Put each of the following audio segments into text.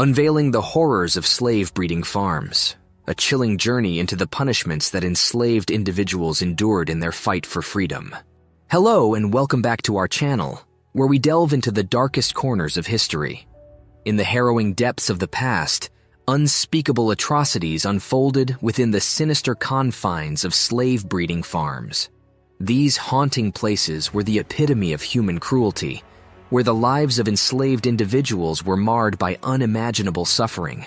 Unveiling the horrors of slave-breeding farms, a chilling journey into the punishments that enslaved individuals endured in their fight for freedom. Hello and welcome back to our channel, where we delve into the darkest corners of history. In the harrowing depths of the past, unspeakable atrocities unfolded within the sinister confines of slave-breeding farms. These haunting places were the epitome of human cruelty, where the lives of enslaved individuals were marred by unimaginable suffering.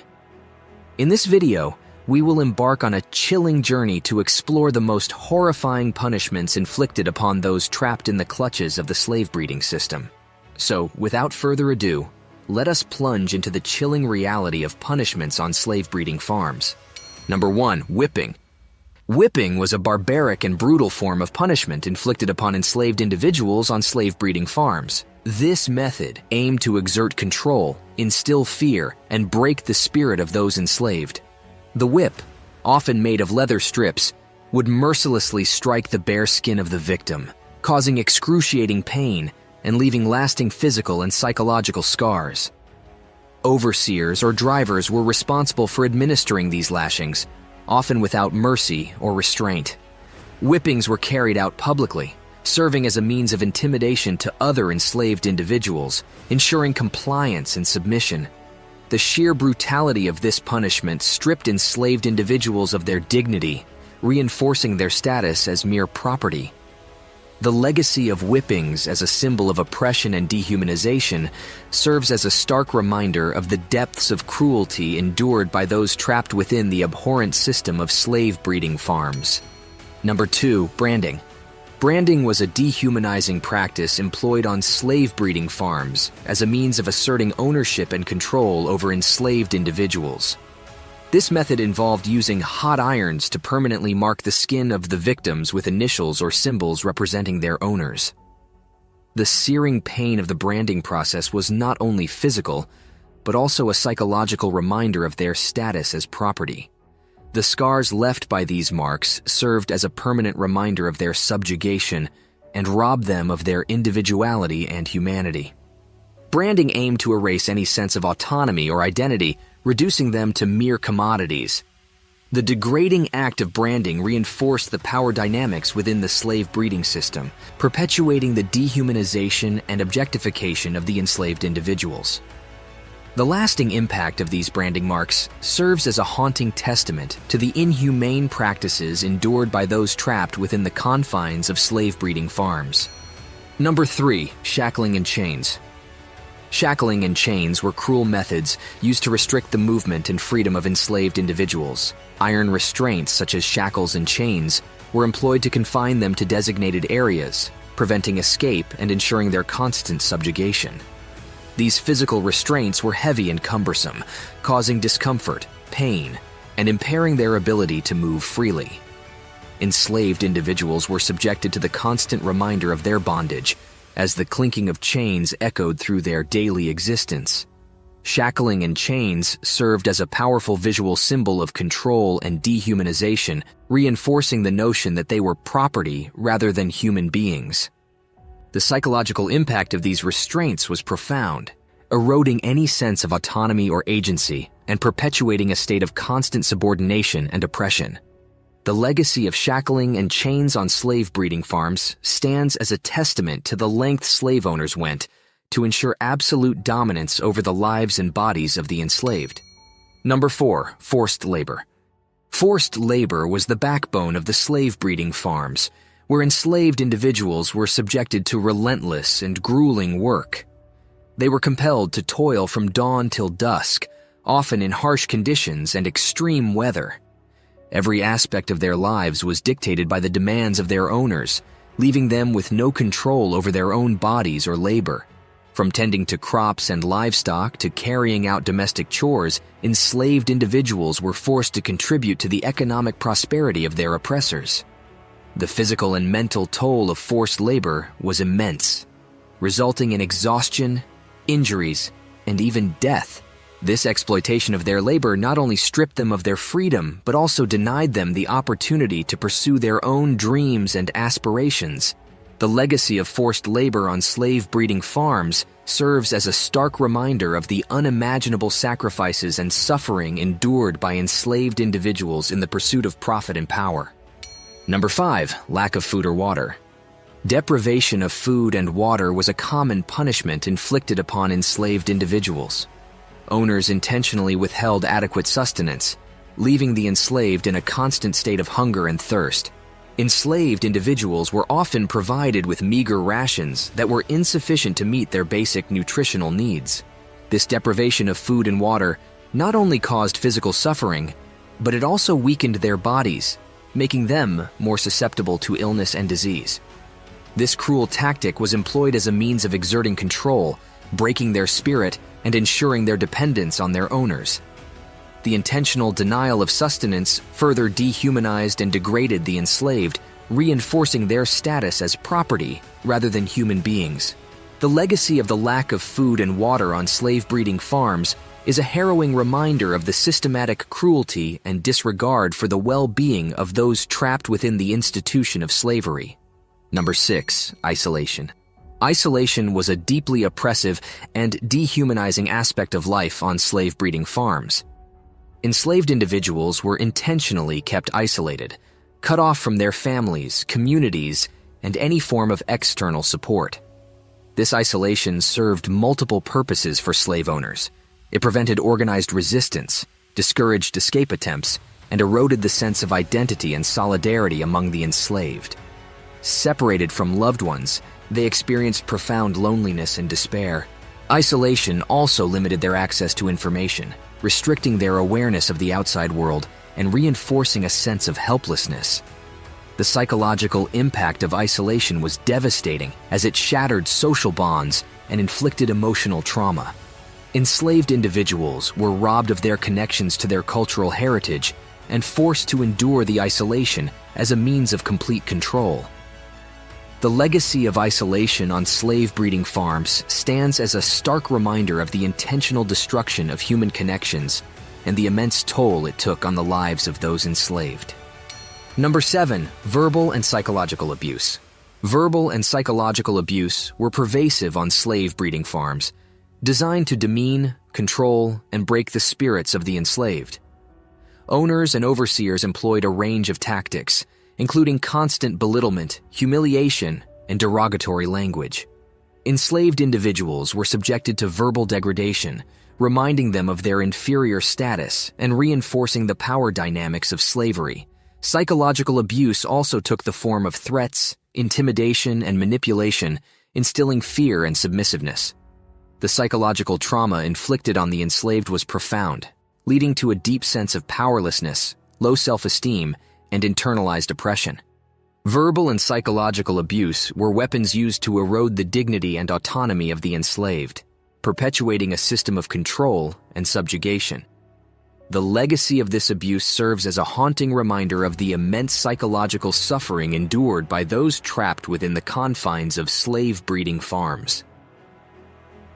In this video, we will embark on a chilling journey to explore the most horrifying punishments inflicted upon those trapped in the clutches of the slave-breeding system. So, without further ado, let us plunge into the chilling reality of punishments on slave-breeding farms. Number 1. Whipping. Whipping was a barbaric and brutal form of punishment inflicted upon enslaved individuals on slave-breeding farms. This method aimed to exert control, instill fear, and break the spirit of those enslaved. The whip, often made of leather strips, would mercilessly strike the bare skin of the victim, causing excruciating pain and leaving lasting physical and psychological scars. Overseers or drivers were responsible for administering these lashings, often without mercy or restraint. Whippings were carried out publicly, serving as a means of intimidation to other enslaved individuals, ensuring compliance and submission. The sheer brutality of this punishment stripped enslaved individuals of their dignity, reinforcing their status as mere property. The legacy of whippings as a symbol of oppression and dehumanization serves as a stark reminder of the depths of cruelty endured by those trapped within the abhorrent system of slave-breeding farms. Number 2. Branding. Branding was a dehumanizing practice employed on slave-breeding farms as a means of asserting ownership and control over enslaved individuals. This method involved using hot irons to permanently mark the skin of the victims with initials or symbols representing their owners. The searing pain of the branding process was not only physical, but also a psychological reminder of their status as property. The scars left by these marks served as a permanent reminder of their subjugation and robbed them of their individuality and humanity. Branding aimed to erase any sense of autonomy or identity, reducing them to mere commodities. The degrading act of branding reinforced the power dynamics within the slave breeding system, perpetuating the dehumanization and objectification of the enslaved individuals. The lasting impact of these branding marks serves as a haunting testament to the inhumane practices endured by those trapped within the confines of slave-breeding farms. Number 3. Shackling and chains. Shackling and chains were cruel methods used to restrict the movement and freedom of enslaved individuals. Iron restraints, such as shackles and chains, were employed to confine them to designated areas, preventing escape and ensuring their constant subjugation. These physical restraints were heavy and cumbersome, causing discomfort, pain, and impairing their ability to move freely. Enslaved individuals were subjected to the constant reminder of their bondage, as the clinking of chains echoed through their daily existence. Shackling and chains served as a powerful visual symbol of control and dehumanization, reinforcing the notion that they were property rather than human beings. The psychological impact of these restraints was profound, eroding any sense of autonomy or agency and perpetuating a state of constant subordination and oppression. The legacy of shackling and chains on slave-breeding farms stands as a testament to the lengths slave owners went to ensure absolute dominance over the lives and bodies of the enslaved. Number 4. Forced labor. Forced labor was the backbone of the slave-breeding farms, where enslaved individuals were subjected to relentless and grueling work. They were compelled to toil from dawn till dusk, often in harsh conditions and extreme weather. Every aspect of their lives was dictated by the demands of their owners, leaving them with no control over their own bodies or labor. From tending to crops and livestock to carrying out domestic chores, enslaved individuals were forced to contribute to the economic prosperity of their oppressors. The physical and mental toll of forced labor was immense, resulting in exhaustion, injuries, and even death. This exploitation of their labor not only stripped them of their freedom, but also denied them the opportunity to pursue their own dreams and aspirations. The legacy of forced labor on slave-breeding farms serves as a stark reminder of the unimaginable sacrifices and suffering endured by enslaved individuals in the pursuit of profit and power. Number 5. Lack of food or water. Deprivation of food and water was a common punishment inflicted upon enslaved individuals. Owners intentionally withheld adequate sustenance, leaving the enslaved in a constant state of hunger and thirst. Enslaved individuals were often provided with meager rations that were insufficient to meet their basic nutritional needs. This deprivation of food and water not only caused physical suffering, but it also weakened their bodies, making them more susceptible to illness and disease. This cruel tactic was employed as a means of exerting control, breaking their spirit, and ensuring their dependence on their owners. The intentional denial of sustenance further dehumanized and degraded the enslaved, reinforcing their status as property rather than human beings. The legacy of the lack of food and water on slave-breeding farms is a harrowing reminder of the systematic cruelty and disregard for the well-being of those trapped within the institution of slavery. Number 6. Isolation. Isolation was a deeply oppressive and dehumanizing aspect of life on slave-breeding farms. Enslaved individuals were intentionally kept isolated, cut off from their families, communities, and any form of external support. This isolation served multiple purposes for slave owners. It prevented organized resistance, discouraged escape attempts, and eroded the sense of identity and solidarity among the enslaved. Separated from loved ones, they experienced profound loneliness and despair. Isolation also limited their access to information, restricting their awareness of the outside world and reinforcing a sense of helplessness. The psychological impact of isolation was devastating as it shattered social bonds and inflicted emotional trauma. Enslaved individuals were robbed of their connections to their cultural heritage and forced to endure the isolation as a means of complete control. The legacy of isolation on slave-breeding farms stands as a stark reminder of the intentional destruction of human connections and the immense toll it took on the lives of those enslaved. Number 7. Verbal and psychological abuse. Verbal and psychological abuse were pervasive on slave-breeding farms, designed to demean, control, and break the spirits of the enslaved. Owners and overseers employed a range of tactics, including constant belittlement, humiliation, and derogatory language. Enslaved individuals were subjected to verbal degradation, reminding them of their inferior status and reinforcing the power dynamics of slavery. Psychological abuse also took the form of threats, intimidation, and manipulation, instilling fear and submissiveness. The psychological trauma inflicted on the enslaved was profound, leading to a deep sense of powerlessness, low self-esteem, and internalized oppression. Verbal and psychological abuse were weapons used to erode the dignity and autonomy of the enslaved, perpetuating a system of control and subjugation. The legacy of this abuse serves as a haunting reminder of the immense psychological suffering endured by those trapped within the confines of slave-breeding farms.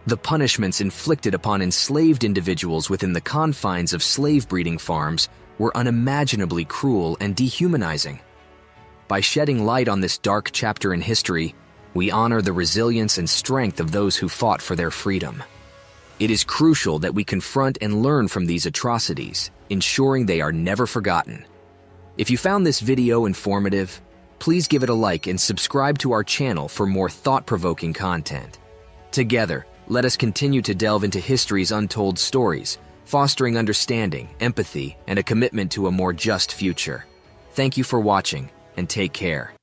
The punishments inflicted upon enslaved individuals within the confines of slave-breeding farms were unimaginably cruel and dehumanizing. By shedding light on this dark chapter in history, we honor the resilience and strength of those who fought for their freedom. It is crucial that we confront and learn from these atrocities, ensuring they are never forgotten. If you found this video informative, please give it a like and subscribe to our channel for more thought-provoking content. Together, let us continue to delve into history's untold stories, fostering understanding, empathy, and a commitment to a more just future. Thank you for watching, and take care.